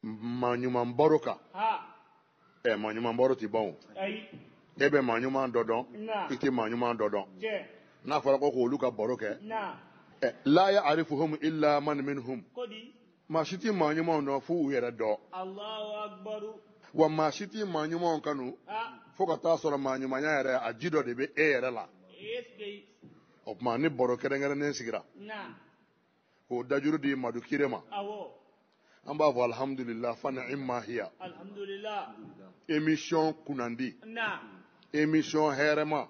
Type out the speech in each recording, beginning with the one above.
manyuman boroka manyuman boro ti bon ebe manyuman dodon iti manyuman dodon na fara ko olu ka boroke la ya'rifuhum illa man minhum ma shiti manyuman no fu yere do Allahu akbar wa ma shiti manyuman kanu fo ka ta soro manyuman yere ajido de be yere la o ma ni boroke ngere ne sigira ko dajuru di madu kirema an b'a fɔ alhamdulillah fa ni'ma hiya alhamdulillah émission kunandi émission hɛrɛma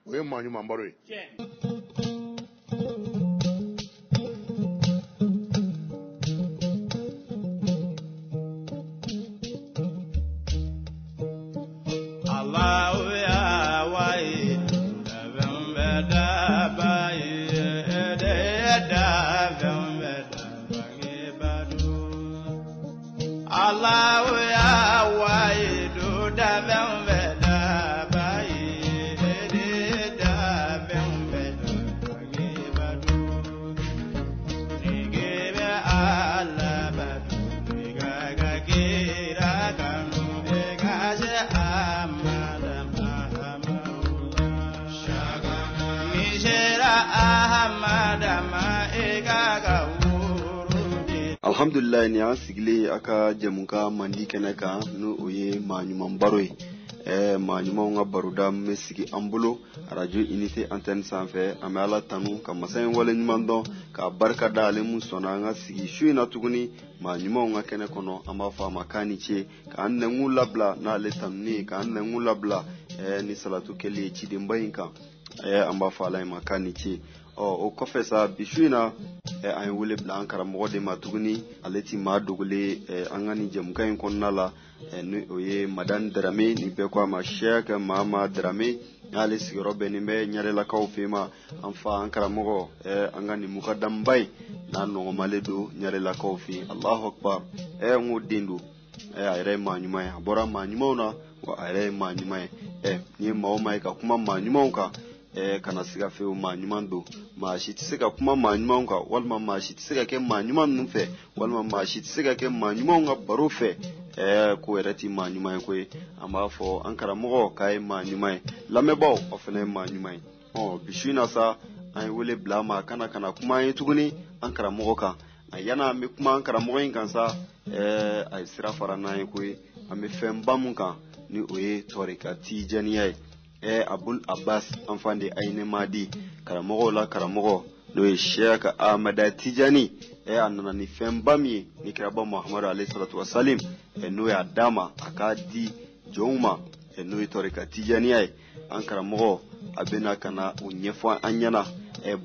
o ye maa ɲuman baro ye alhamdulillah ni an sigile aka jamuka mandi kenaka no oye manyuman baroy manyuman nga baruda mesigi ambulo radio unité antenne sanfɛ amala tanu ka masayin wale nyuman don ka barka dale mun sona nga sigi shuina tuguni manyuman nga kene kono ama fa makani che ka annengu labla na le tamni ka annengu labla ni salatu kele chidin bayinka amba fa la makani che o kɔfɛ sa bishuina an wele bila an karamɔgɔ de ma tuguni ale ti maa dogole an ka ni jɛmukan in kɔnɔna la ni o ye madame Darame ni bɛɛ ko a ma Sheikh Mama Darame n'ale sigiyɔrɔ bɛnnen bɛ Ɲarelakaw fɛ ma an fa an karamɔgɔ an ka ni mukadamba in n'a nɔgɔmalen don Ɲarelakaw fɛ Allahu Akbar n ko den don a yɛrɛ ye maa ɲuman ye a bɔra maa ɲumanw na wa a yɛrɛ ye maa ɲuman ye ni ye maa o maa ye ka kuma maa ɲumanw kan kana siga fɛ o maa ɲuman don maa si tɛ se ka kuma maa ɲumanw kan walima maa si tɛ se ka kɛ maa ɲuman ninnu fɛ walima maa si tɛ se ka kɛ maa ɲumanw ka baro fɛ ko yɛrɛ ti maa ɲuman ye koyi an b'a fɔ an karamɔgɔ k'a ye maa ɲuman ye lamɛnbaaw o fana ye maa ɲuman ye bisi in na sa an ye wele bila a ma kana kuma an ye tuguni an karamɔgɔ kan yana an bɛ kuma an karamɔgɔ in kan sa a ye sira fara n'an ye koyi an bɛ fɛnba mun kan ni o ye tɔrika tijaniya ye Abul Abbas enfant de Aïne Madi karamɔgɔ la karamɔgɔ n'o ye Sheikh Ahmada Tijani a nana ni fɛnba min ye ni kiraba Muhammadu alayhi salatu wasalim n'o y'a d'a ma a k'a di jɔnw ma n'o ye tɔrika tijaniya ye an karamɔgɔ a bɛna ka na o ɲɛfɔ an ɲɛna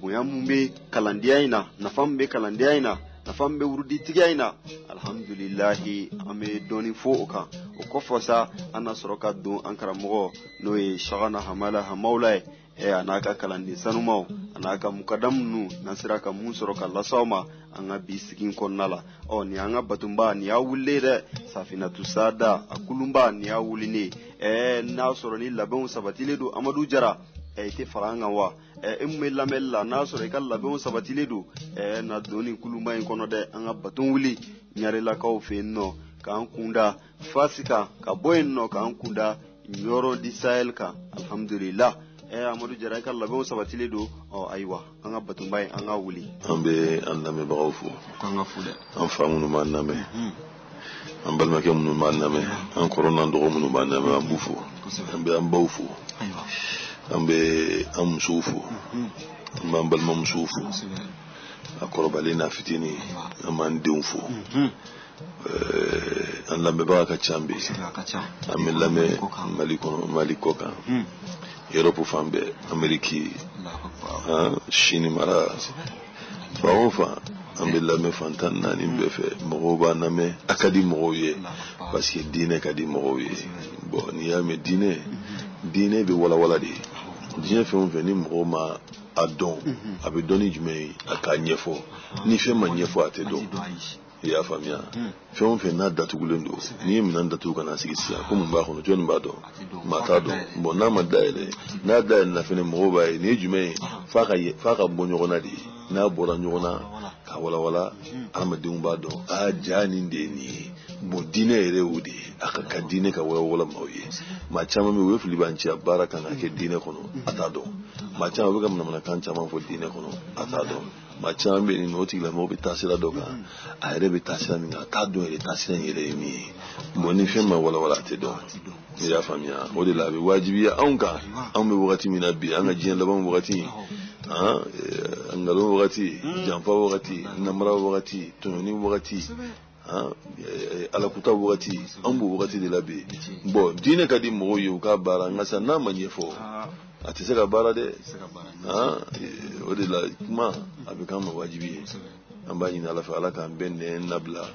bonya mun bɛ kalandenya in na nafa mun bɛ kalandenya in na nafa min bɛ wuruditigiya in na alhamdulilahi an bɛ dɔɔnin fɔ o kan o kɔfɛ sa an na sɔrɔ ka don an karamɔgɔ n'o ye Shagana Hamala Hamawla ye a n'a ka kalanden sanumaw a n'a ka mukadamu ninnu n'an sera ka mun sɔrɔ ka lasaw ma an ka bi sigi in kɔnɔna la ni an ka batunba nin y'a wulilen dɛ Safinatu Sada a kulunba nin y'a wulinen n'a sɔrɔ ni labɛnw sabatilen don Amadu Jara i tɛ fara an kan wa e mun bɛ lamɛnli la n'a sɔrɔ i ka labɛnw sabatilen don na don nin kulunba in kɔnɔ dɛ an ka batun wuli Ɲarelakaw fɛ yen nɔ k'an kunda Fasi kan ka bɔ yen nɔ k'an kunda Ɲɔrɔ di Sahel kan alhamdulillah Amadu Jara i ka labɛnw sabatilen don ayiwa an ka batunba in an ka wuli an bɛ an lamɛnbagaw fo k'an ka fo dɛ an fa minnu b'an lamɛn an balimakɛ minnu b'an lamɛn an kɔrɔ n'an dɔgɔ minnu b'an lamɛn an b'u fo an bɛ an baw fo an bɛ an musow fo an b'an balimamusow fo a kɔrɔbalen n'a fitinin an b'an denw fo an lamɛnbaga ka ca bi an bɛ lamɛn Mali kɔnɔ Mali kɔ kan Europe fan bɛɛ Ameriki Chine mara fan o fan an bɛ lamɛn fan 14 bɛɛ fɛ mɔgɔw b'a lamɛn a ka di mɔgɔw ye parce que diinɛ ka di mɔgɔw ye bon n'i y'a mɛn diinɛ bɛ walawala de ye diɲɛ fɛn o fɛn ni mɔgɔw ma a dɔn a bɛ dɔn ni jumɛn ye a k'a ɲɛfɔ ni fɛn ma ɲɛfɔ a tɛ dɔn i y'a faamuya fɛn o fɛn n'a datugulen don n'i ye minɛn datugu ka na sigi sisan ko mun b'a kɔnɔ jɔnni b'a dɔn maa t'a dɔn bon n'a ma dayɛlɛ n'a dayɛlɛna fɛnɛ mɔgɔw b'a ye nin ye jumɛn ye f'a ka bɔ ɲɔgɔn na de ye n'a bɔra ɲɔgɔn na ka walawala adamadenw b'a dɔn ja nin de ye nin ye bon diinɛ yɛrɛ y'o de ye a ka kan diinɛ ka walawala maaw ye maa caman bɛ yen u ye filibanciya baara kan ka kɛ diinɛ kɔnɔ a t'a dɔn maa caman bɛ ka manamanakan caman fɔ diinɛ kɔnɔ a t'a dɔn maa caman bɛ yen o tigilamɔgɔw bɛ taa sira dɔ kan a yɛrɛ bɛ taa sira min kan a t'a dɔn yɛrɛ taa sira in yɛrɛ ye min ye bon ni fɛn ma walawala a tɛ dɔn i y'a faamuya o de la a bɛ wajibiya anw kan anw bɛ wagati min na bi an ka diɲɛ laban wagati ngalon wagati janfa wagati namara wagati tɔɲɔni wagati alakuta wagati an b'o wagati de la bi bon diinɛ ka di mɔgɔw ye u ka baara nka sa n'a ma ɲɛfɔ a tɛ se ka baara dɛ o de la kuma a bɛ k'an ma wajibi ye an b'a ɲini ala fɛ ala k'an bɛɛ nɛn labila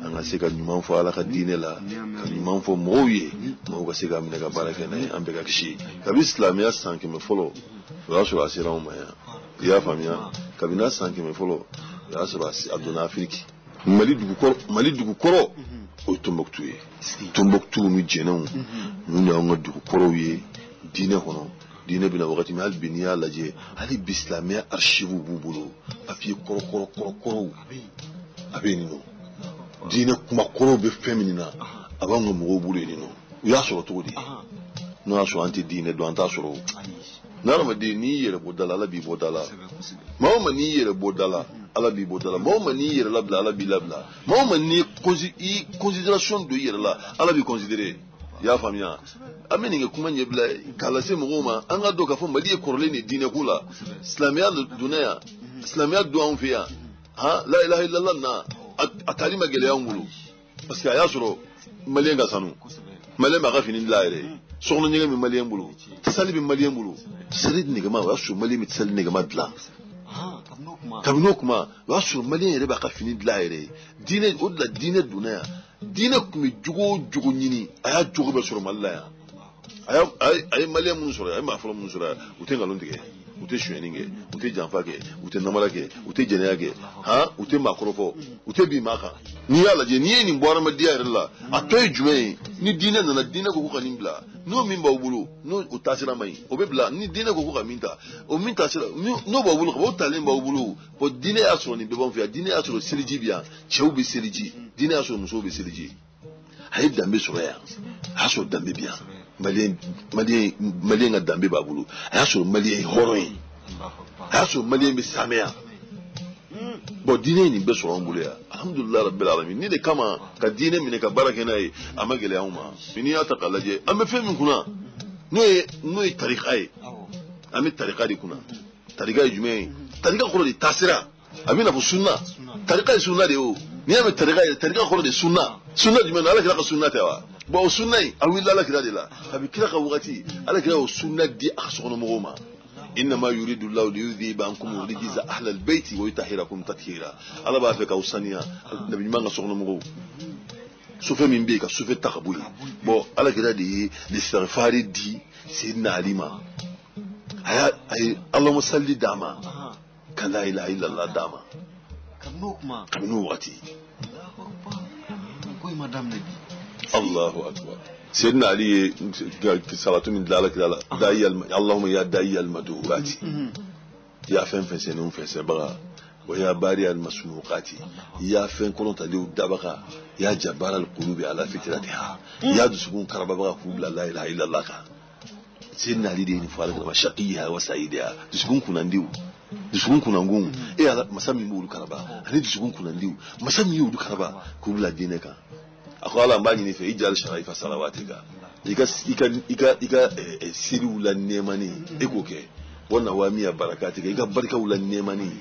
an ka se ka ɲuman fɔ ala ka diinɛ la ka ɲuman fɔ mɔgɔw ye mɔgɔw ka se ka minɛ ka baara kɛ n'a ye an bɛɛ ka kisi kabi silamɛya san 100 fɔlɔ o y'a sɔrɔ a sera anw ma yan i y'a faamuya kabini san 100 fɔlɔ o y'a sɔrɔ a donna afiriki mali dugu kɔrɔ o ye Tombouctou ye Tombouctou ni jɛnɛw ninnu de y'anw ka dugu kɔrɔw ye diinɛ kɔnɔ diinɛ bɛna wagati min hali bi n'i y'a lajɛ hali bi silamɛya archive b'u bolo papiye kɔrɔ a bɛ yen nɔ diinɛ kuma kɔrɔw bɛ fɛn min na a b'anw ka mɔgɔw bolo yen nɔ u y'a sɔrɔ cogo di n'o y'a sɔrɔ an tɛ diinɛ dɔn an t'a sɔrɔ n'adamaden n'i yɛrɛ bɔ da la ala b'i bɔ da la maa o maa n'i yɛrɛ bɔ da la ala b'i bɔ da la maa o maa n'i yɛrɛ labila ala b'i labila maa o maa n'i i considération don i yɛrɛ la ala b'i considérer i y'a faamuya an bɛ nin kɛ kuma ɲɛbila k'a lase mɔgɔw ma an ka dɔn k'a fɔ mali ye kɔrɔlen de diinɛ ko la silamɛya donna yan silamɛya don anw fɛ yan la ilaha illallah na a taali ma gɛlɛya anw bolo parce que a y'a sɔrɔ maliyɛn ka sanu maliyɛn b'a ka fini dilan a yɛrɛ ye sokɔnɔ ɲɛgɛn bɛ maliyɛn bolo tisali bɛ maliyɛn bolo tisali nɛgɛma o y'a sɔrɔ maliyɛn bɛ tisali nɛgɛma dilan kabini o kuma o y'a sɔrɔ maliyɛn yɛrɛ b'a ka fini dilan a yɛrɛ ye diinɛ o de la diinɛ donna yan diinɛ tun bɛ jogo o jogo ɲini a y'a jogo bɛɛ sɔrɔ mali la yan a ye maliyɛn minnu sɔrɔ yan a ye maa fɔlɔ minnu sɔrɔ yan u tɛ nkalon tigɛ u tɛ sonyɛni kɛ u tɛ janfa kɛ u tɛ namara kɛ u tɛ jɛnɛya kɛ u tɛ maakɔrɔ fɔ u tɛ bin maa kan n'i y'a lajɛ n'i ye nin bɔ adamadenya yɛrɛ la a tɔ ye jumɛn ye ni diinɛ nana diinɛ ko ko ka nin bila n'o min b'aw bolo n'o taasira ma ɲi o bɛ bila ni diinɛ ko ko ka min ta o min taasira n'o b'aw bolo o talen b'aw bolo bon diinɛ y'a sɔrɔ nin bɛɛ b'anw fɛ yan diinɛ y'a sɔrɔ seliji bɛ yan cɛw bɛ seliji diinɛ y'a sɔrɔ musow bɛ seliji a ye danbe sɔrɔ yan a y'a sɔrɔ danbe bɛ yan maliyɛn ka danbe b'a bolo a y'a sɔrɔ maliyɛn ye hɔrɔn ye a y'a sɔrɔ maliyɛn bɛ sanuya bon diinɛ ye nin bɛɛ sɔrɔ an bolo yan alhamdulilayi rabbil alamin ni de kama ka diinɛ minɛ ka baara kɛ n'a ye a ma gɛlɛya anw ma n'i y'a ta k'a lajɛ an bɛ fɛn min kunna n'o ye tarika ye an bɛ tarika de kunna tarika ye jumɛn ye tarika kɔrɔ de taasira a bɛ i n'a fɔ sunna tarika ye sunna de ye o n'i y'a mɛn tarika ye tarika kɔrɔ de sunna jumɛn na ala kira ka sunna tɛ wa bon o sunna in a wulila ala kira de la a bɛ kira ka wagati ala kira y'o sunna di a ka sokɔnɔmɔgɔw ma إنما يريد الله ليذهب عنكم الرجس أهل البيت ويطهركم تطهيرا على بقى فيك أوصانيا نبي ما نسقنا مغو سوف من بيك سوف تقبل بو على كده دي الاستغفار دي سيدنا علي ما هي اللهم صل داما كان لا إله إلا الله داما كمنو وقتي الله أكبر سيدنا علي صلاة من دلالك داعي اللهم يا داعي المدعوات يا فين سنون فين بغا ويا باري المسموقات يا فين كلون تديو دبغا يا جبار القلوب على فكرتها يا دسكون كربا بغا قول لا اله الا الله سيدنا علي دي فارق مشقيها وسعيدها دسكون كنانديو dusukun kunangun ala masami mu karaba ani dusukun kunandiu masami yu karaba kubla dine ka akwala mbani ni fe ijal sharaifa salawatika ika siru la nemani ekoke wannan wamiya barakatika ika barka ulan nemani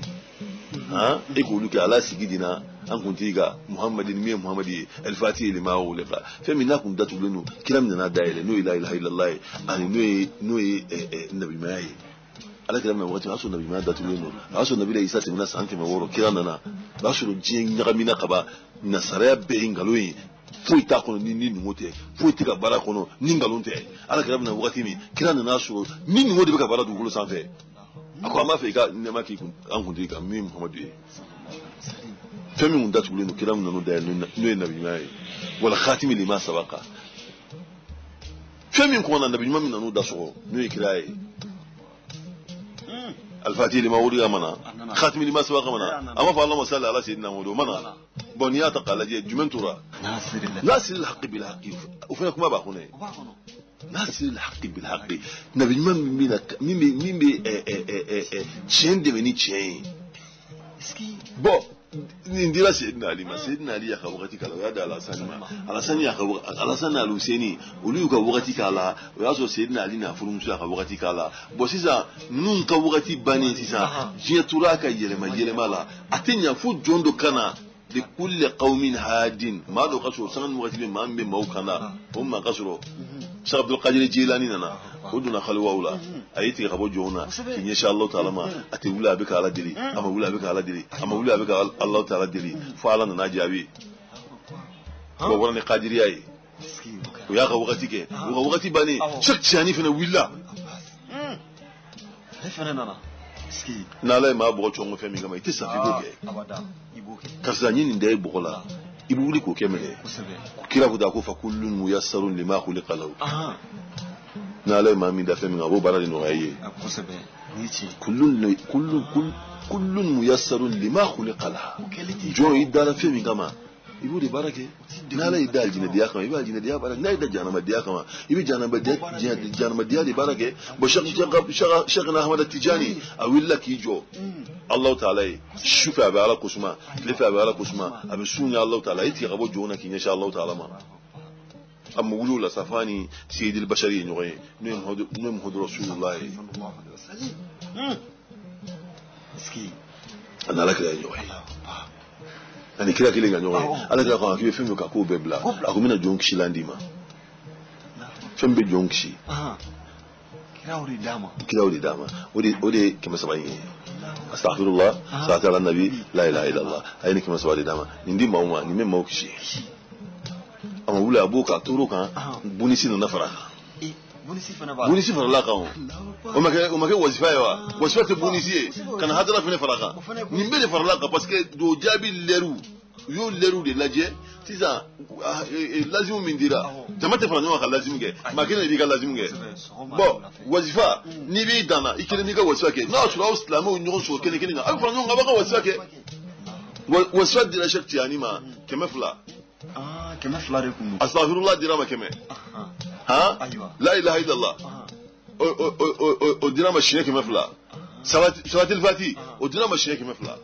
eko luke ala sigidina an kunti ga muhammadi al-fatih lima wulqa femi na kun datu lenu kiram na daile no ilaha illallah ani no nabi mai ala kiram na wati aso nabi mai datu lenu aso nabi da isa timina sanke ma woro kiram na aso jin nyagamina kaba nasara be ingaloyi foyi ta kono ni numote foyi tika bara kono ni ngalonte ala kiram na wati mi kiram na aso ni numote be ka bara dugulu sanfe ako ama fe ka nema ki an kunti ga mi muhammadu femi mun datu lenu kiram na no da no nabi mai wala khatimi lima sabaqa femi ko na nabi mai na no da so no ikiraye الفاتحة لما ولي أمنا خاتم لما سبق أمنا أما فالله صلى على سيدنا محمد منا بنيات قال جي جمنتورا ناصر الحق بالحق وفينك ما باخونه ناصر الحق بالحق نبي مين تشين دمني تشين بو ننديلا سيدنا علي ما سيدنا علي يا وقتي كلا هذا على سنة على سنة يا على سنة الحسيني وليو كوقتي كلا وياسو سيدنا علي نافرم سلا كوقتي كلا بس إذا نون كوقتي بني إذا جي تراك يلما لا أتنيا فوت جوندو كنا لكل قوم هادين ما لو قصروا سنة وقتي ما من موكنا هم قصروا شيخ عبد القادر الجيلاني لنا ودنا خلوا ولا أيتي خبوا جونا إن شاء الله تعالى ما أتولى بك على دلي أما ولا بك على دلي أما ولا بك الله تعالى دلي فعلنا ناجابي وورني قادرياي ويا وقتك وقتي بني شك ثاني فينا ولا نالا ما بقول شو مفهمي كمان يتسافي بوكي كرزانين نداي بقولا يبغولي كوكي ملء كلا بدا كوفا كل ميسر لما خلق له نالا ما من دافع من أبو برا لنوعيه كل ميسر لما خلق له جو يدار في من كمان يبغولي بركة نالا يدار جند ديا كمان يبغى جند ديا بركة نايدا جانا مديا كمان يبغى جانا مديا دي بركة بشغل أحمد التجاني أقول لك يجو الله تعالى شوف أبي على قسمة لف أبي على قسمة أبي سوني الله تعالى يتي غبو جونك إن شاء الله تعالى ما أما ولو لسفاني سيد البشرين نوعي نم هد رسول الله أنا لك يا نوعي أنا كلا كلا نوعي أنا كلا كمان كيف فيلم كاكو ببلا أكو من الجونكشي لانديما فيلم بجونكشي كلا ودي داما ودي كم سبعين أستغفر الله صلاة على النبي لا إله إلا الله أين كم سبعين داما نندي ماوما نمي ماوكشي أما ولا أبوك أتوروك بونيسي نفرة بونيسي فرلا كاو وما كان وظيفة بونيسي كان هذا في نفرة نمبر فرلا كا بس كدو جابي ليرو يو ليرو دي لاجي تيزا لازم من ديرا جماعة فرنسا كان لازم جه ما كان يديك لازم جه بو وظيفة نبي دانا يكلمني وظيفة كه ناس لو سلامو ونجون شو كني أنا فرنسا غبا وظيفة كه وظيفة ديرا شكل يعني ما كمفلا كمفلا ريكم أستغفر الله ديرا ما كمه ها لا إله إلا الله وديرا ماشية كمفلا سوات الفاتي وديرا ماشية كمفلا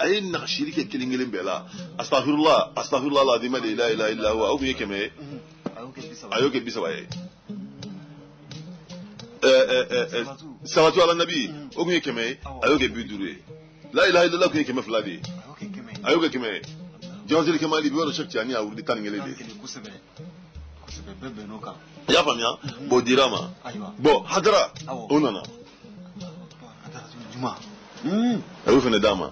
أي نخشيرك كلينجلين بلا أستغفر الله العظيم لا إله إلا هو أو بيكمه أيوك بيسوي صلاة على النبي أو بيكمه أيوك بيدوري لا إله إلا الله كمه فلادي أيوك كمه جوزي كمالي بيورو شك يعني أو دي كانجلين دي يا فاميا بو ديراما بو حضرة أوننا أيوة فينا داما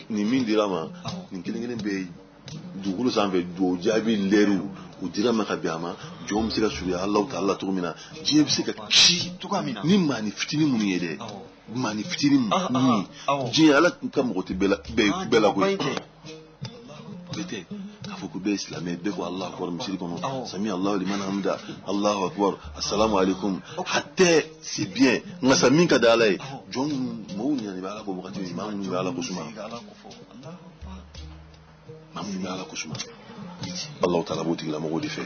نمين ديراما نكلين بي دخول سامي دو جابي ليرو وديراما كبياما جوم سيكا سوريا الله تعالى تقومنا جيب سيكا كشي نما نفتيني مني يدي ما نفتيني مني جي على كم غوتي بلا كوي بيتي كفوكو بي اسلامي بيكو الله اكبر مشري كونو سمي الله لمن حمدا الله اكبر السلام عليكم حتى سي بيان نسمين كدالاي جون موني يعني بالا كو وقتي ما موني بالا كوسما ما موني بالا كوسما الله تعالى بوتي لا مغودي في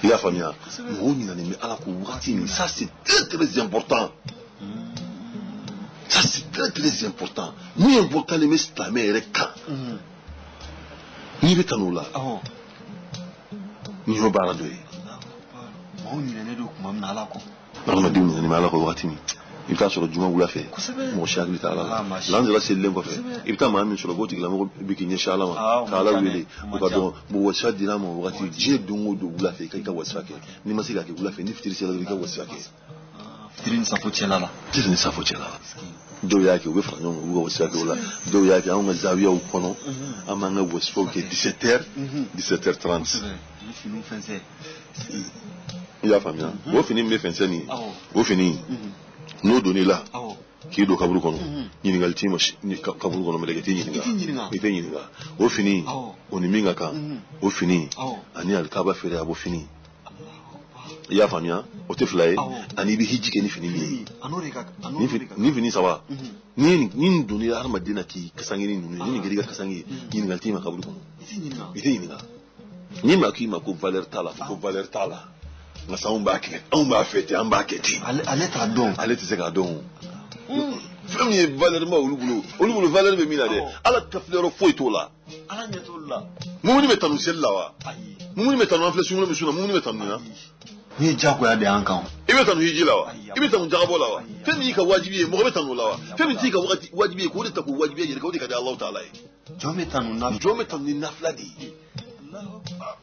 يا فاميا موني يعني بالا كو وقتي ça c'est très important ça c'est très important ni important les islamé reka ni bita nula ni ho bara doyi mawni ne do kuma mna alako Muhammad ibn ni malako watini ibta sura juma wula fe mo shagli taala lanzira sellen ko fe ibta ma min sura goti glamo biki ni inshallah taala wili ko do mo washadi na mo wati je dungo do wula fe kai ka wasake ni masiga ke wula fe ni fitiri sela ka wasake fitirin safo chelala tirin safo chelala do yake we fa nyongo wo wasake wala do yake an zawiya u kono amanga wasfo ke 17h30 ya famia wo fini me fense ni wo fini no doni la ki do kaburu kono nyini galti mashi ni kaburu kono melege tinyi nga wo fini oni minga ka wo fini ani al kaba fere abo fini ya famiya o te fly ani bi hiji ke ni fini ni fini sawa ni dunia har madina ki kasangi ni gari ga kasangi ni ngalti ma kaburu kono ite ni ga ni ma ki ma ko valeur tala nga sa on ba fete an ba keti ale te se ka don premier valeur ma olu valeur be mina de ala taflero foitola ala nyetola mumuni metanu sellawa mumuni metanu inflation mo misuna mumuni metanu na ni jago ya de ankan ibe tanu hijilawa ibe tanu jagabolawa femi ka wajibi mo metanu lawa femi tika wakati wajibi ko de ta ko wajibi je ko de ka da Allah taala jome tanu ni nafladi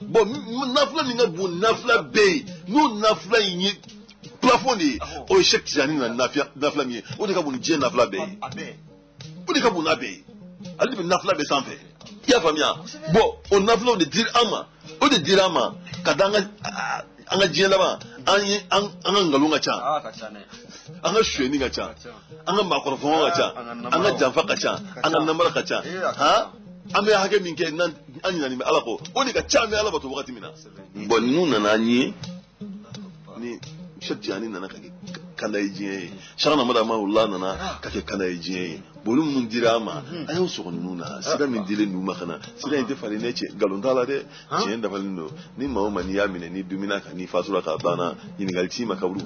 bon nafla ni ngabu nafla be no nafla yi plafond ni o chek tijani na nafla mi o de ka bu je nafla be o de ka bu na be ali be nafla be sans fait ya famia bon on nafla de dire ama kadanga anga je laba an ngalunga cha anga shweni ga cha anga makrofon ga cha anga jamfa ga cha anga namara ga cha ha ame hake minke nan anyina ni alako oni ka chame alaba to wakati mina bon nuna nanyi ni shatiani nana kake kana yije sharana mada ma Allah nana kake kana yije bolum mun dirama ayo so nuna sida min dile numa kana sida inte fali neche galondala de jenda falindo ni mauma ni yamine ni dumina ka ni fasura ka bana ni galti makaburu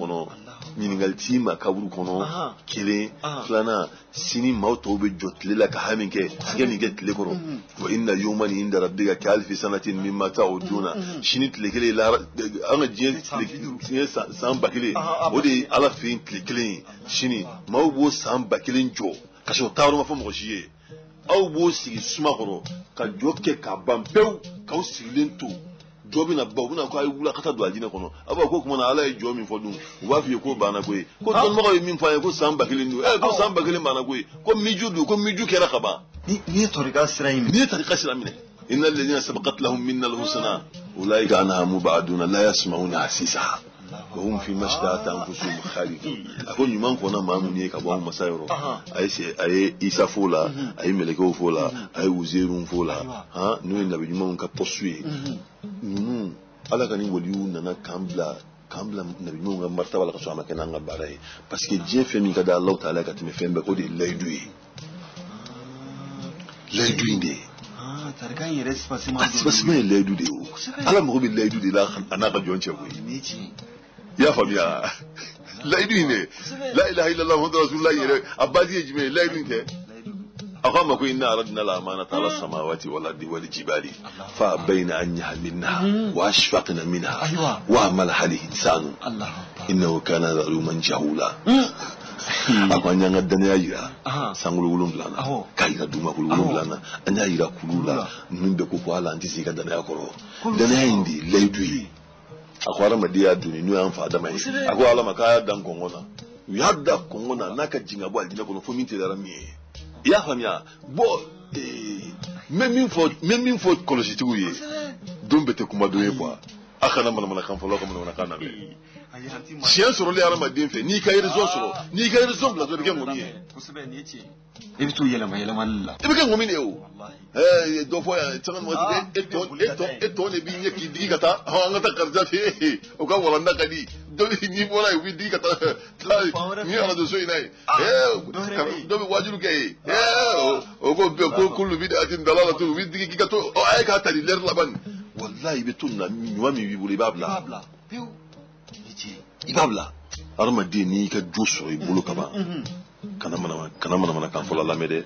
kono kile flana sini mauto be jotlela ka haminke sigemi get le kono wa inna yawman inda rabbika ka alfi sanatin mimma ta'uduna shinit lekele la anga jien samba kile odi ala fin kile shini maubo samba kile njo kasho tawro ma fomo jiye aw bo sigi suma kono ka jokke ka bampew ka usilento jobi na babu na ko ay wula kata do ajina kono aba ko kuma na ala e jomi fodum wa fi ko bana ko ko ton mo ko min fa ko samba kilin ko samba kilin bana ko miju kera khaba ni tariqa siraimi innal ladina sabaqat lahum minna alhusna ulaika anha mubaduna la yasmauna hasisa wa hum fi mashtaat anfusuhum khalidun akon yuman ko na mamu ne ka ba mu masayro ay isa fola ay meleko fola ay uzerun fola ha no nabi yuman ka poursuit ala kani waliyu nana kambla nabi yuman martaba la ka so amaka nanga baray parce que Dieu fait mi ka da Allah taala ka timi fembe ko de layduyi inde tarkan yere spasima laydu de ala mo bi laydu de la anaka jonche ko ya famia laydu inde la ilaha illallah muhammadur rasulullah yere abadi jime laydu inde aqama ko inna aradna la amanata ala samawati wal ardi wal jibali fa bayna an yahmilnaha wa ashfaqna minha wa amal hal insanu innahu kana zaluman jahula akwanya ngadane ayira sangulu ulumblana kaira duma ulumblana anya ayira kulula nimbe ko kwala antisi ka dana yakoro dana indi leidui akwara madiya duni nu an fada mai akwa ala makaya dan kongona yadda kongona naka jinga bo aljina kono fominte dara mi ya famia bo même faut kolositi uye dombete kuma doye kwa akana mana kan folo ko mana kana be sien soro le ara madin fe ni kay raison bla do gen ngomi kusbe ni ci ibitu yela malla ibe gen ngomi ne o do fo ya tangan mo eto ne bi nyeki digi kata ha ngata karja fe o ka wala ndaka di do ni bola wi digi kata ni ala do so inai do bi wajuru kay o ko be ko kullu bi atin dalala to wi digi kata o ay ka tali ler laban wallahi betunna nyuami wi buli babla ibabla arma dini ka joso ibulu kaba kana mana kan fola lamede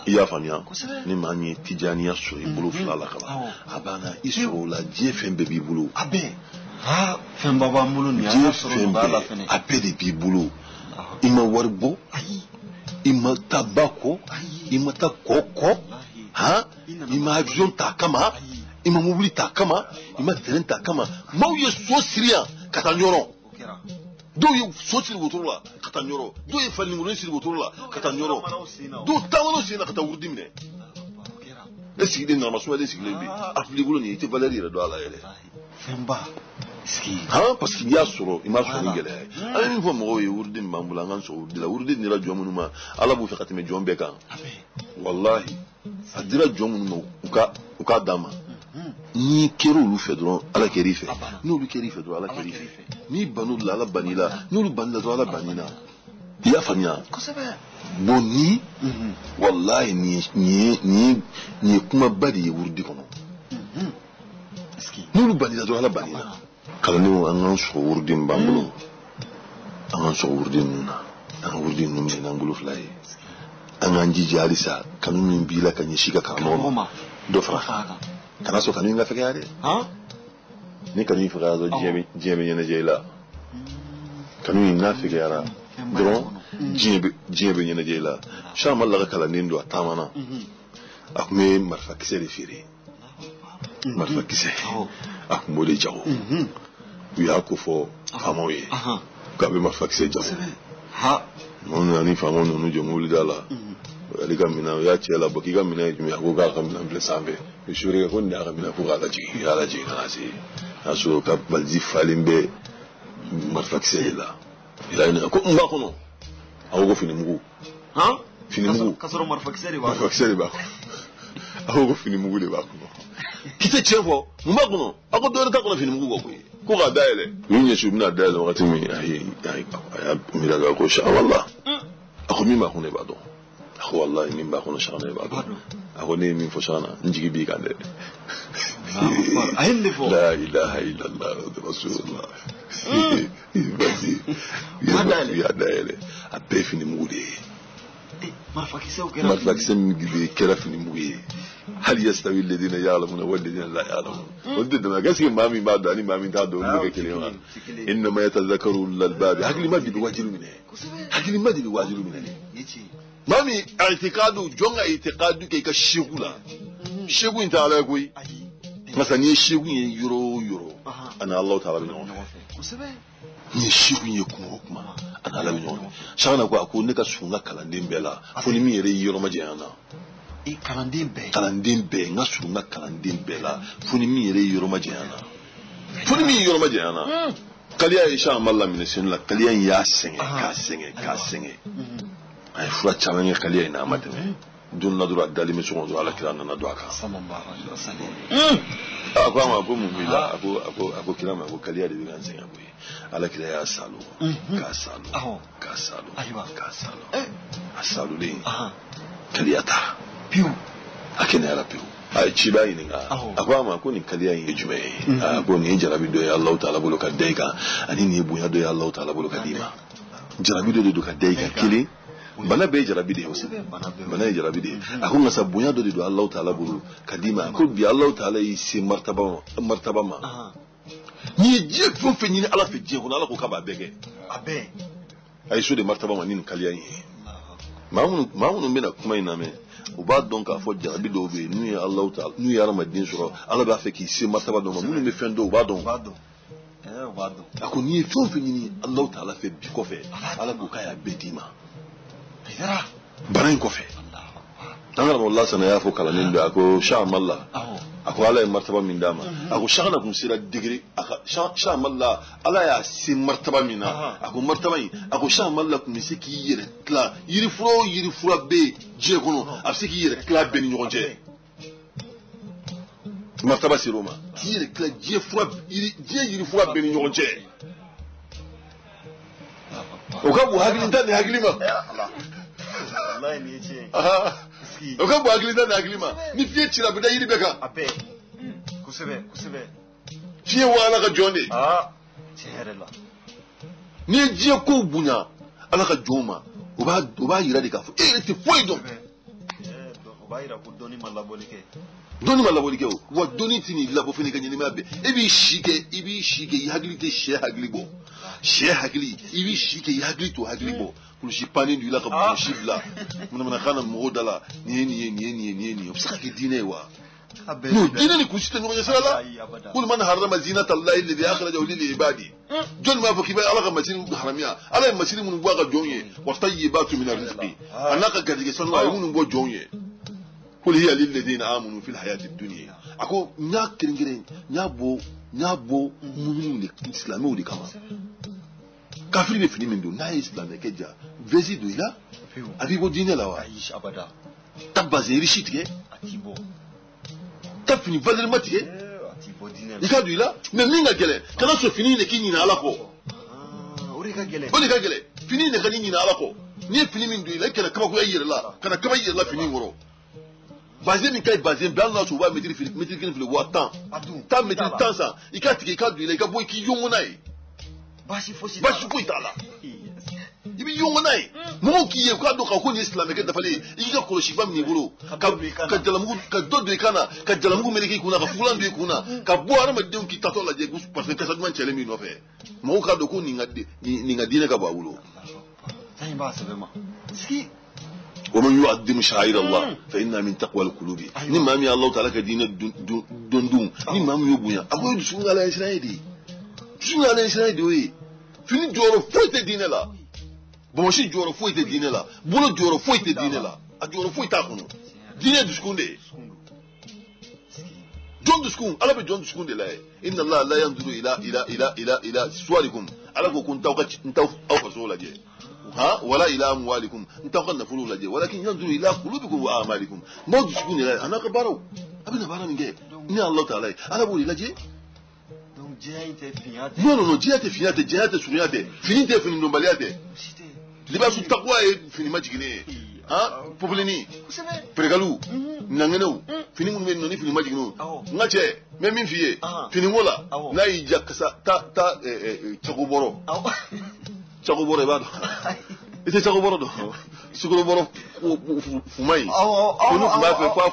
iya fanya ni mani tijaniya so ibulu flala kaba abana isro la die fembe bibulu abe ha femba ba mulu ni ala so bala fene abe de bibulu ima warbo ima tabako ima takoko ha ima avion takama ima mobili takama ima terrain takama mau ye so siria katanyoro do ye so siri wotola katanyoro do ye fali ngoro siri wotola katanyoro do tamano sina katawurdimne esi de normal so de siglebi afli gulo ni te valeri do ala ele femba ski ha parce qu'il y a soro ima so ngele ani fo mo ye wurdim mambula ngan so wurdila wurdin ni la jomunuma ala bu fekati me jombe kan wallahi adira jomunuma uka dama ni kero lu fe dron ala keri fe no lu keri fe dron ala keri fe ni banu la ala banila no lu banila dron ala banina ya famia boni wallahi ni kuma badi wurdi kono no lu banila dron ala banina kala ni an so wurdi mbambulo an so wurdi nuna an wurdi numne nangulu fly an anji jalisa kanu min bila kan yishika kamo do fra kana so kanu nga fekare ha ni kanu fekara zo jeme nyene jela kanu nga fekara do jebe nyene jela shama la kala nindo atamana akme marfa kisere firi marfa kisere akmole jawo wi akufo famoye kabe marfa kisere jawo ha non ni famo no jomuli dala aliga mina ya chela bokiga mina jumi agoga kamina blesambe bishuri ko nda kamina ko ala ji nasi aso ka balzi falimbe marfaxela ila ina ko mba kono agogo fini mugu ha fini mugu kasoro marfaxeli ba agogo fini mugu le ba kono kite chefo mba kono ago do ta kono fini mugu ko ga daele yinye shubna daele wakati mi ayi mi daga ko sha wallah ako mi ma kono ba do ako wallahi min ba kono shana ba do ako ne min fo shana njigi bi kande la ilaha illa allah rasulullah ya daele a be fini mugude marfakise mi gibe kera fini mugude hal yastawi alladhina ya'lamuna wal ladina la ya'lamun wanda da gaskiya mami ba da ni mami ta do muke kelema inna ma yatazakkaru al-albab hakli ma bi wajilu mine mami i'tiqadu jonga i'tiqadu ke ka shigula shigu inta ala koy masani shigu yuro ana allah ta'ala bin ni shigu ye kuma ana ala bin shana ko ne ka sunga kalandin bela foni mi yere yiro majana kalandin be nga sunga kalandin bela foni mi yere yiro majana kaliya insha Allah min sunna kaliya ya senge ka senge ay fura chamange kaliya ina amademe dun na dura dali mi songo ala kirana na doaka sallallahu alaihi wasallam akwa ma ko mumila ako kirama ko kaliya de bigan senga boy ala kira ya salu ka salu asalu le kaliya ta piu akene ala piu ay chiba ininga akwa ma ko ni kaliya yin jume ako ni jarabi do ya Allah ta'ala bolo ka deka ani ni buya do ya Allah ta'ala bolo ka dima jarabi do ka deka kili bana be jarabi de bana jarabi de akun ngasa bunya do Allah ta'ala bulu kadima ko bi Allah ta'ala yi si martaba ma ni je fon fe ni ala fe je ko ala ko ka ba bege abe ay so de martaba ma ni kaliya yi maunu mena kuma ina me o ba donc a fo jarabi do be ni Allah ta'ala ni ya ramadin suro ala ba fe ki si martaba do ma munu me fendo ba don akun ni fon fe ni Allah ta'ala fe bi ko fe ala ko ka ya bedima barain kofe dangara wallah sana ya fo kala nin da ko sha malla ako ala martaba min dama ako shana kun sira digri sha malla ala ya si martaba mina ako martaba yi ako sha malla kun siki yire kla yiri furo be je kono afsiki yire kla be ni nyoje martaba si roma yire kla je yiri furo be ni nyoje o ka bu hagilin tan ni hagilima wallahi ni yace o ka bu hagilin tan ni hagilima ni fiye cira bida yiri beka ape kusebe fiye wala ka jonde cerela ni je ko bunya ala ka joma o ba yira de ka fo ti foi don o ba yira ko doni malabolike wa doni tini labo fini kanyeni mabe ibi shike yagilite she haglibo ibi shike yaglito haglibo kulushi pani ndu la ka bushibla muna kana modala ni obsaka ke dinewa no dine ni kushite no yasala kul man harrama zinata allahi alladhi akhrajahu lil ibadi jon ma fa kiba ala ka masin haramiya ala masin mun gwa ka jonye wa tayyibatu min arrizqi anaka gadige sonu ay mun go jonye kul hiya lil ladina amanu fil hayati dunya ako nya kiringire nya bo mu'minu ni islami odi kama kafiri be fini mindo na islam ke ja vezi do ila abibo dine la wa aish abada tabaze rishitike atibo tafini valer matike i ka don i la mais min ka gɛlɛn kana sɔn fini de k'i ɲinɛ ala kɔ o de ka gɛlɛn fini de ka di ɲinɛ ala kɔ n'i ye fini min don i la i kana kabakoya i yɛrɛ la kana kaba i yɛrɛ la fini kɔrɔ bazin min ka ɲi bazin bɛɛ hali n'a sɔrɔ u b'a mɛtiri kelen fili 1000 taa mɛtiri 10 san i ka tigɛ i ka don i la i ka bɔ i k'i yɔngɔn n'a ye baasi foyi t'a la i bɛ yɔngɔn n'a ye mɔgɔw k'i ye k'a dɔn k'a ko nin ye silamɛkɛ dafalen ye i k'i ka kɔlɔsiba minɛ i bolo ka dɔ don i kan na ka jalamugu meleke i kun na ka fugulan don i kun na ka bɔ adamadenw k'i tatɔ lajɛ parce que kasa duman cɛlen b'i nɔfɛ mɔgɔw k'a dɔn ko nin ka diinɛ ka bɔ a bolo. ومن يعظم شعائر الله فإنها من تقوى القلوب ni maa min Allah Ta'ala ka diinɛ dɔn ni maa min y'o bonya a ko dusukun ala ye siran ye de dusukun ala ye siran ye de o ye fini jɔyɔrɔ foyi tɛ diinɛ la bamusi jɔyɔrɔ foyi tɛ diinɛ la bolo jɔyɔrɔ foyi tɛ diinɛ la a jɔyɔrɔ foyi t'a kɔnɔ diinɛ dusukun de ye jɔn dusukun ala bɛ jɔn dusukun de lajɛ inna Allah la yanzuru ila suwarikum ala ko n t'aw faso lajɛ wala ila amwalikum n t'aw ka nafolo lajɛ walakin yanzuru ila qulubikum wa a'malikum n'aw dusukun de lajɛ a n'a ka baaraw a bɛna baara min kɛ ni Allah Ta'ala ye ala b'o de lajɛ. non diɲɛ tɛ fiɲɛ tɛ diɲɛ tɛ surunya tɛ fini tɛ fini dɔnbaliya tɛ libasu taqwa ye fini majiginen ye popelinni perekalu nangɛnɛw fini minnu bɛ yen nɔ ni fini majiginnenw n ka cɛ n bɛ min f'i ye fini ko la n'a y'i ja kasa taa cakobɔrɔ i b'a dɔn i tɛ cakobɔrɔ dɔn sukorobɔrɔ fuma in ko n'u tun b'a fɛ f'a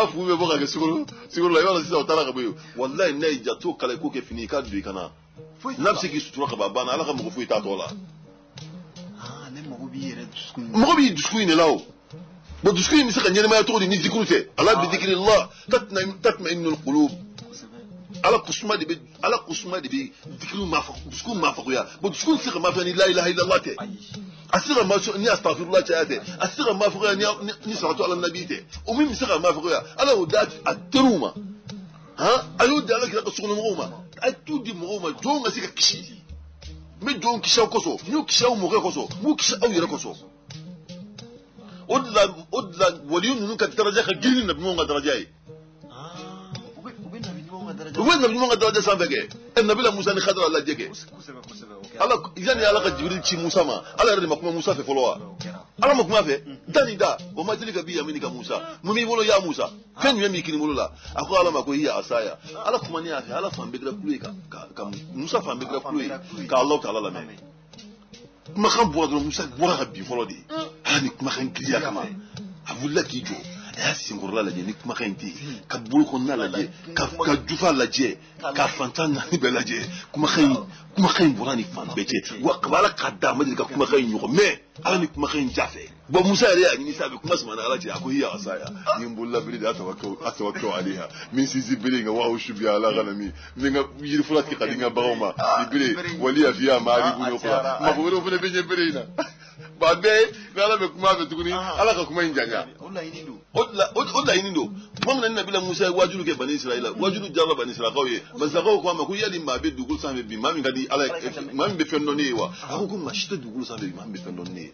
fu bɛ bɔ ka kɛ sukoro la i b'a dɔn sisan o taara ka bɔ yen walayi n'a y'i ja t'o kala i k'o kɛ fini i k'a don i kana n'a bɛ se k'i sutura ka ban banna ala ka mɔgɔ foyi t'a tɔ la. mɔgɔ b'i dusukun in de la o bon dusukun in bɛ se ka ɲɛnɛmaya cogo di ni zikuru tɛ ala bi dikirillah tatma'innul qulub ala kusuma de bɛ dikiru dusukun maafakuya bon dusukun tɛ se ka maafakuya ni la ilaha illallah tɛ a tɛ se ka maafakuya ni astaghfirullah caya tɛ a tɛ se ka maafakuya ni salatu ala nabi tɛ o min bɛ se ka maafakuya ala y'o da a teriw ma a y'o di ala kira ka sokɔnɔmɔgɔw ma a ye tu di mɔgɔw ma jɔnw ka se ka kisi n bɛ jɔnw kisi aw kosɔn n y'o kisi aw mɔkɛ kosɔn n b'o kisi aw yɛrɛ kosɔn o de la waliyu ninnu ka daraja ka girin ni nabiɲumanw ka daraja ye u bɛ nabiɲumanw ka daraja sanfɛ kɛ nabila musa ni khadira lajɛ kɛ ala yanni ala ka jibril ci musa ma ala yɛrɛ de ma kuma musa fɛ fɔlɔ wa ala ma kuma fɛ da o ma deli ka bi yamini ka musa mun b'i bolo ya musa fɛn jumɛn b'i kini bolo la a ko ala ma ko hiya asaya ala kuma ni y'a fɛ ala fan bɛɛ kɛra kulo ye ka musa fan bɛɛ kɛra kulo ye ka Allah Ta'ala lamɛn kumakan bɔra dɔrɔn musa bɔra ka bin fɔlɔ de ye ala ni kumakan giriya kama a wulila k'i jɔ a y'a senkɔrɔla lajɛ ni kumakan in tɛ yen ka bolo kɔnɔna lajɛ ka jufa lajɛ ka fantan naani bɛɛ lajɛ kumakan in bɔra ni fan bɛɛ cɛ wa ala ka da ma deli ka kumakan in ɲɔgɔn mɛ ala ni kumakan in jafɛ bon musa yɛrɛ y'a ɲini sa a bɛ kuma sama na ala cɛ a ko hiya asaya ni n bolola bere de atawakkau alayha min sinsin bere in kan wa ushu biha ala ghanami min ka yirifɔla tigɛ ka di n ka baganw ma ni bere waliya fiha ma'aribun ukhra mako wɛrɛw fana bɛ ɲɛ bere in na ba bɛɛ ni ala bɛ kuma fɛ tuguni ala ka kuma in janya o laɲini don tuma min na ni nabila musa ye wajulu kɛ bani israɛl wajulu diyara bani israɛlakaw ye bani israɛlakaw ko a ma ko yali maa bɛ dugukolo sanfɛ bi maa min ka di ala maa min bɛ fɛn dɔn ne ye wa a ko maa si tɛ dugukolo sanfɛ bi maa min bɛ fɛn dɔn ne ye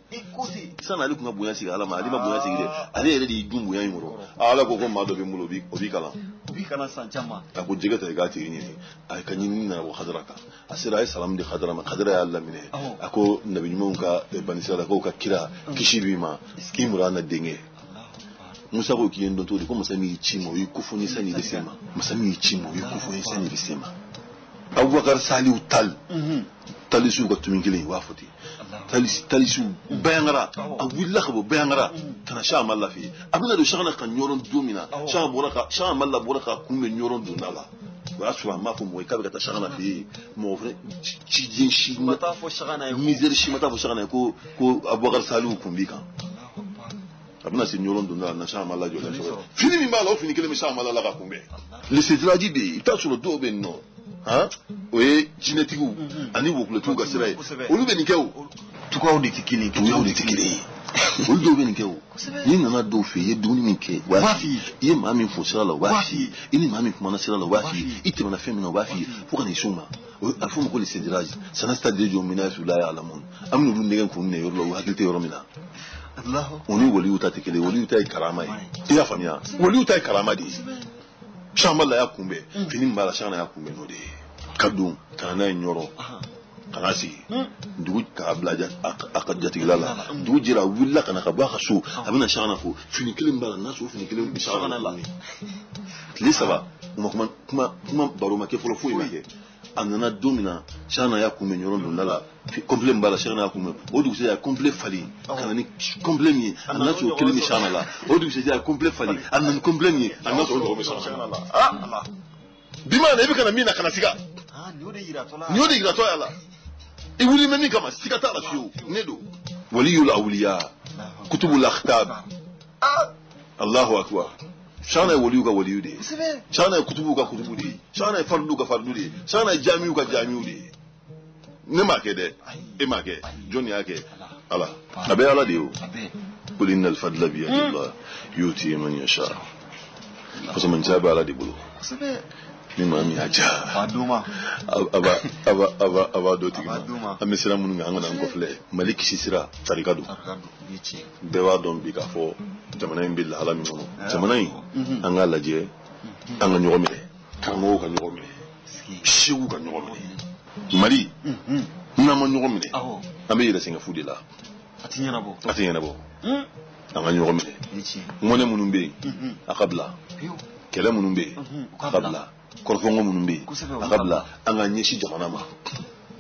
sanni ale tun ka bonya sigi ala ma ale ma bonya sigi dɛ ale yɛrɛ de y'i dun bonya in kɔrɔ ala ko maa dɔ bɛ n bolo o b'i kalan san caman a ko jɛgɛ ta i k'a tigi ɲini a ka ɲini nana bɔ hadara kan a sera a ye salamu di hadara ma hadara y'a laminɛ a ko nabi ɲumanw ka bani israɛlakaw ka kira kisi b'i ma k'i murana denkɛ musa ko k'i ye n dɔn cogo di ko masa min y'i ci ma o y'i kofɔ ni sanni de se ma masa min y'i ci ma o y'i kofɔ ni sanni de se ma abubakar saliw talisiw ka tumi kelen u b'a fɔ ten talisiw bayangara a wulila ka bɔ bayangara ka na Siya Amadu fɛ yen a bɛna don Siya ka ɲɔrɔn don min na Siya Amadu bɔra ka kun bɛ ɲɔrɔn donda la o y'a sɔrɔ a m'a fɔ mɔgɔ ye k'a bɛ ka taa Siya fɛ yen mɔgɔ fɛnɛ cijɛn si ma misɛri si ma taa fɔ Siya ye ko abubakar saliw kun b'i kan a bɛna se ɲɔrɔn donda la na Siya Amadu jɔlen sɔrɔ fini min b'a la o fini kelen bɛ Siya Amadu la ka kunbɛn lisitiraji bɛ yen i bɛ taa sɔrɔ dɔw bɛ yen nɔ o ye jinɛtigiw ani wokuletigiw ka sira ye olu bɛ nin kɛ o tukaw de tɛ kelen ye olu dɔw bɛ nin kɛ o n'i nana dɔw fɛ yen i ye dumuni min kɛ u b'a f'i ye i ye maa min fo sira la u b'a f'i ye i ni maa min kumana sira la u b'a f'i ye i tɛmɛna fɛn min na u b'a f'i ye fo ka n'i s'o ma a bɛ fɔ o ma ko lisitiraji sanasta de jɔ mina su la ya'lamun an bɛ n'olu nɛgɛn k'u minɛ yɔrɔ la u hakili tɛ yɔrɔ min na o ni waliyu ta tɛ kelen waliyu ta ye karama ye i y'a faamuya waliyu ta ye karama de ye Shambala ya kumbe fini mbala shana ya kumbe no de kadum kana nyoro kana si ndugu ka blaja akajatigila la ndugu jira willa kana ka ba khasu abina shana fu fini kilim mbala nasu fini kilim shana la lisa ba kuma baro make folo fu yake anana domina shana ya kumbe nyoro ndala complet mbala shana ya kumbe odu se ya complet fali kana ni complet mi anacho kilim shana la odu se ya complet fali anan complet mi anacho odu shana la Allah bima na ibika na mina kana siga nyode gira to yala iwuli memi kama siga ta la fiyo nedo waliyul awliya kutubul akhtab Allahu akbar shana waliyu ka waliyu de shana kutubu ka kutubu de shana fardu ka fardu de shana jami'u ka jami'u de ne ma ke de e ma ke joni yake ala abe ala de o qul innal fadla bi yadillah yuti man yasha kusa man taba ala de bulu ni mami aja baduma aba do tigima amisira munu nga ngana ngofle maliki sisira tarikadu bewa don bi ka fo jamana in billahi ala mi mono jamana in anga laje anga nyogomire kango ka nyogomire shiwu ka nyogomire mari na ma nyogomire ambe yele singa fudila atinyana bo anga nyogomire ngone munu be akabla kele munu be akabla korfongo munumbe akabla anga nyeshi jamana ma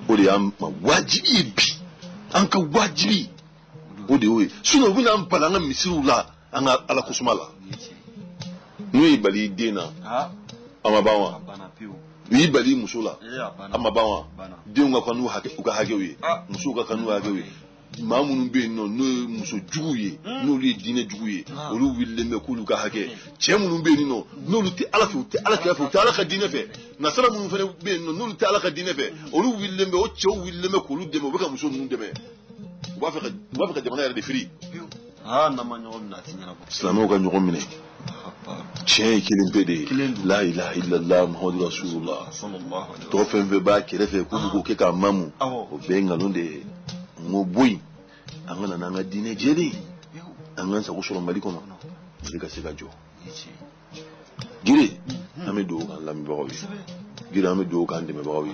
odi am wajibi bi anka wajibi odi we suno bina ampala anga misirula anga ala kusumala ni bali dena amabawa ni bali musula amabawa denga kanu hake uka hagewe musuka kanu hagewe mamunun be no muso juguye no li dine juguye olu wille me kulu ka hake chemunun be no lu ti ala fi ti ala ka fi ti ala ka dine fe nasara munun fe be no lu ti ala ka dine fe olu wille me o chew wille me kulu de me be ka muso nun de me wa fa ka jamana ya de firi na ma nyom na ti nyana bo islamo ga nyom mine che kilin pede la ilaha illallah muhammadur rasulullah sallallahu alaihi wasallam to fe be ba kire fe ku ke ka mamu o be ngalonde ngoboy angana nanga dine jeli angan sa kusoro mali kono diga sega jo gire ame do kan lambi bawi gire ame do kan de me bawi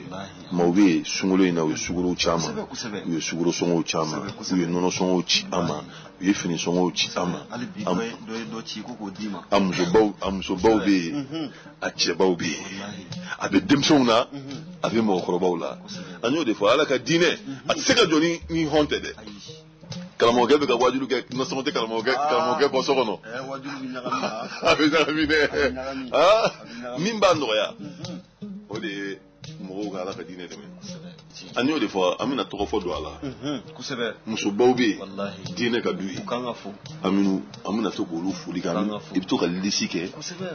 mawbe sungulo ina we suguro chama we suguro songo chama we nono songo chi ama we fini songo chi ama am do chi ko dima am so baw be ache baw be abe demsona abe mo khoro bawla anyo de fa ala ka dine atsega joni ni haunted kalamo gebe ga wajulu ke no somote kalamo ge bo sokono wajulu bi nyagami abe nyagami ne mimba ndo ya ode mo ga ala ka dine de men anyo de fa amina to fo do ala kusebe muso bawbe wallahi dine ka duyi kanga fu amina to ko lu fuli kan ibto ka lisike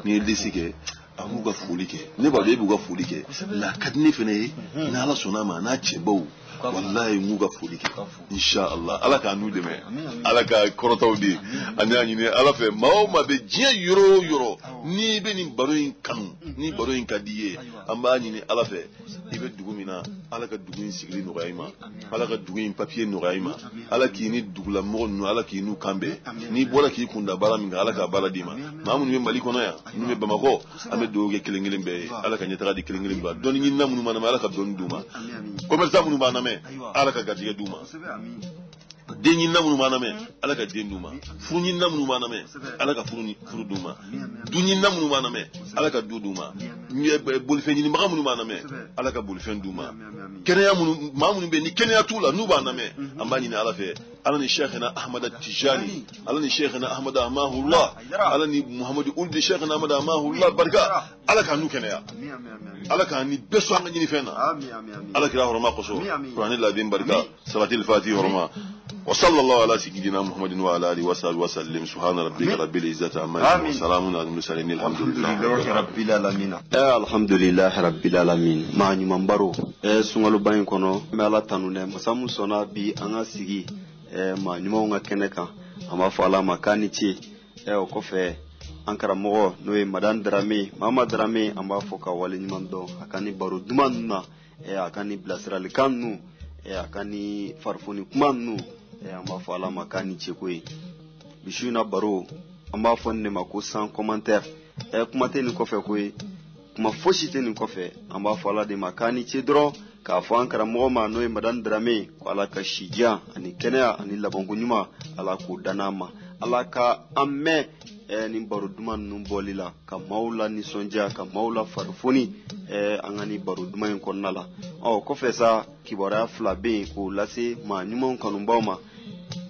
ni lisike amuga fulike ne ba be buga fulike la kadni fene na ala sunama na chebau wallahi muga fulike insha Allah ala ka nu deme ala ka korotawdi anyani ne ala fe maoma be je yoro ni be ni baroyin kanu ni baroyin kadiye amba ni ala fe ibe dugumina ala ka duguin sigri no gaima ala ka duguin papier no gaima ala ki ni dugula mo no ala ki nu kambe ni bola ki kunda bala minga ala ka bala dima mamu ni mali kono ya ni me bamako ame doge kelengelin be ala ka nyetara di kelengelin ba don ni namunu manama ala ka don duma commerçant munu maname ala ka gadige duma denyi namunu maname ala ka den duma funyi namunu maname ala ka furu duma dunyi namunu maname ala ka du duma bolfeni magamunu maname ala ka bolfen duma kenya munu mamunu be ni kenya tula nuba name ambani ni ala fe ala ni sheikhna ahmad at-tijani ala ni sheikhna ahmad amahullah ala ni muhammad uldi sheikhna ahmad amahullah barka ala ka nu kenya ala ka ni beso anga ni fena ala kira horma qoso qur'an la bin barka salatil fatih horma وصلى الله على سيدنا محمد وعلى اله وصحبه وسلم سبحان ربك رب العزه عما يصفون وسلام على المرسلين الحمد لله رب العالمين الحمد لله رب العالمين ما nyuma mbaro sungalo bayin kono me ala tanune musamu sona bi anga sigi ma nyuma nga keneka ama fala makani ci o ko fe ankara mo no e madan drame mama drame amba foka wali nyuma do akani baro dumanna akani blasral kanu akani farfuni kumanu amba fala makani ci koy bishuna baro amba fonne mako sans commentaire kuma tɛ nin kɔfɛ koyi kuma fosi tɛ nin kɔfɛ an b'a fɔ ala de ma k'a ni ce dɔrɔn k'a fɔ an karamɔgɔ ma n'o ye madame Dramé ko ala ka sidiya ani kɛnɛya ani labanko ɲuman ala k'o danna ma ala ka an mɛn nin baro duman ninnu bɔli la ka maaw la nisɔndiya ka maaw la farifoni an ka nin baro duman in kɔnɔna la kɔfɛ sa kibaruya fila bɛ yen k'o lase maa ɲumanw kanubaw ma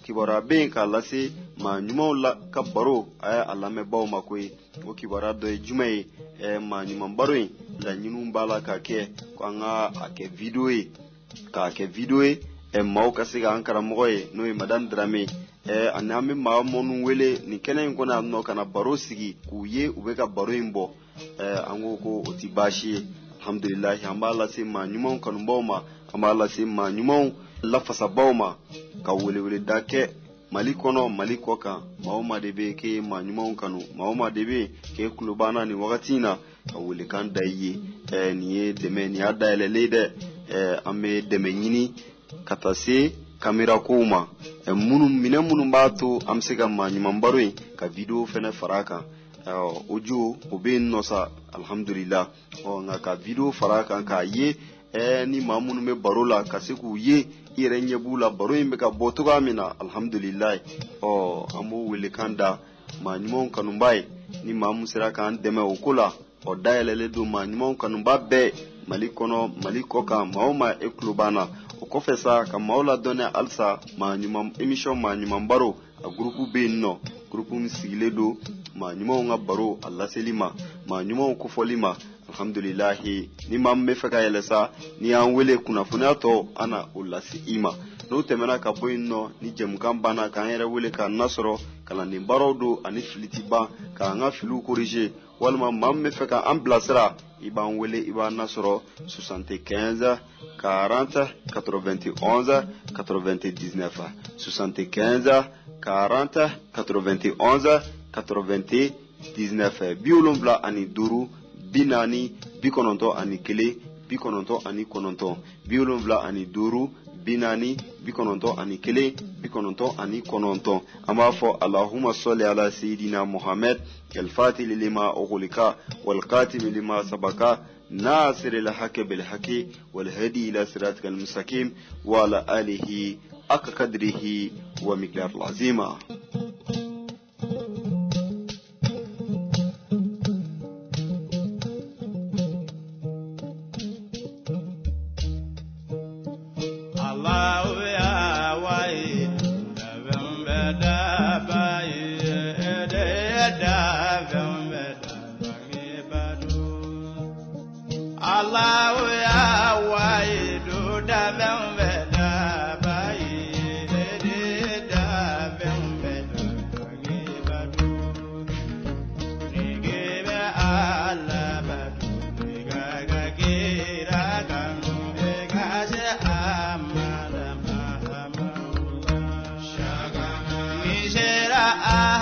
kibaruya bɛ yen k'a lase maa ɲumanw la ka baro a ye a lamɛnbaw ma koyi o kibaruya dɔ ye jumɛn ye maa ɲuman baro in laɲiniw b'a la ka kɛ ko an ka a kɛ video ye k'a kɛ video ye maaw ka se k'an karamɔgɔ ye n'o ye madame Dramé ani an bɛ maa minnu wele nin kɛnɛ in kɔnɔ yan nɔ ka na baro sigi k'u ye u bɛ ka baro in bɔ an ko o tɛ baasi ye alhamdulilahi an b'a lase maa ɲumanw kanubaw ma an b'a lase maa ɲumanw lafasabaw ma ka weleweleda kɛ Mali kɔnɔ Mali kɔ kan maa ma de bɛ k'e maa ɲumanw kanu maa de bɛ k'e tulo banna nin wagati in na ka welekan da i ye nin ye dɛmɛ nin y'a dayɛlɛlen dɛ an bɛ dɛmɛ ɲini ka taa se kamera kow ma minɛn minnu b'a to an bɛ se ka maa ɲuman baro in ka video fɛnɛ fara a kan audio o bɛ yen nɔ sa alhamdulillah nka ka video fara a kan k'a ye ni maa minnu bɛ baro la ka se k'u ye i yɛrɛ ɲɛ b'u la baro in bɛ ka bɔ cogoya min na alhamdulillah an b'o welekan da maa ɲumanw kanuba ye ni maa min sera k'an dɛmɛ o ko la dayɛlɛlen don maa ɲumanw kanuba bɛɛ Mali kɔnɔ Mali kɔ kan maa e tulo b'an na o kɔfɛ sa ka maaw ladɔnniya halisa maa ɲuman émission maa ɲuman baro a groupe bɛ yen nɔ groupe min sigilen don maa ɲumanw ka baro a laseli ma maa ɲumanw kofɔli ma alhamdulilahi ni maa min bɛ fɛ ka yɛlɛ sa ni y'an wele kunnafoniya tɔ an na o lase i ma n'o tɛmɛna ka bɔ yen nɔ ni jɛmukan banna k'an yɛrɛ wele k'an nasɔrɔ kalanden baaraw don ani fili ti ban k'an ka filiw corriger walima maa min bɛ fɛ k'an bilasira i b'an wele i b'an nasɔrɔ 75 40 91 99 75 40 91 99 75 ani 5 40 91 ani 1 99 ani 9 75 ani 5 40 91 ani 1 99 ani 9 an b'a fɔ Allahumma salli ala sayidina Muhammad al-fatih lima ughliqa wal qatim lima sabaqa nasir al-haqq bil haqq wal hadi ila siratikal mustaqim wa ala alihi haqqa qadrihi wa miqdaril azima. Ah